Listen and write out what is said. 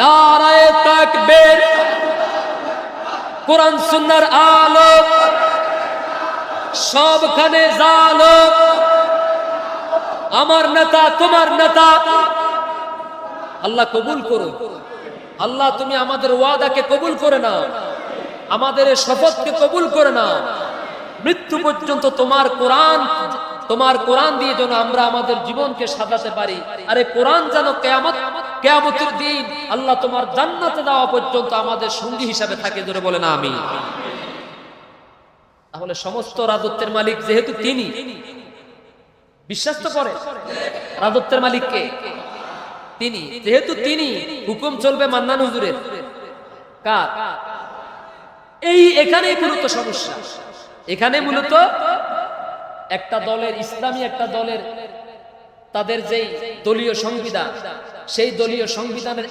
নারায়ে তাকবীর। কোরআন সুন্নাহর আলো সবখানে জালো। আমার নেতা তোমার নেতা, আল্লাহ কবুল করো। আল্লাহ তুমি আমাদের ওয়াদাকে কবুল করে নাও, আমাদের এই শপথকে কবুল করে নাও। মৃত্যু পর্যন্ত তোমার কোরআন দিয়ে যেন আমরা আমাদের জীবনকে সাজাতে পারি। আরে কোরআন যেন কিয়ামতের দিন আল্লাহ তোমার জান্নাতে যাওয়া পর্যন্ত আমাদের সঙ্গী হিসাবে থাকে। জোরে বলে না আমিন। তাহলে সমস্ত রাজত্বের মালিক যেহেতু তিনি, বিশ্বাস তো করে রাজত্বের মালিককে তিনি, যেহেতু তিনি, হুকুম চলবে মান্নান হুজুরের। কার? এখানেই মূলত সমস্যা। এখানে মূলত একটা দলের, ইসলামী একটা দলের, তাদের যেই দলীয় সংবিধান, সেই দলীয় সংবিধানের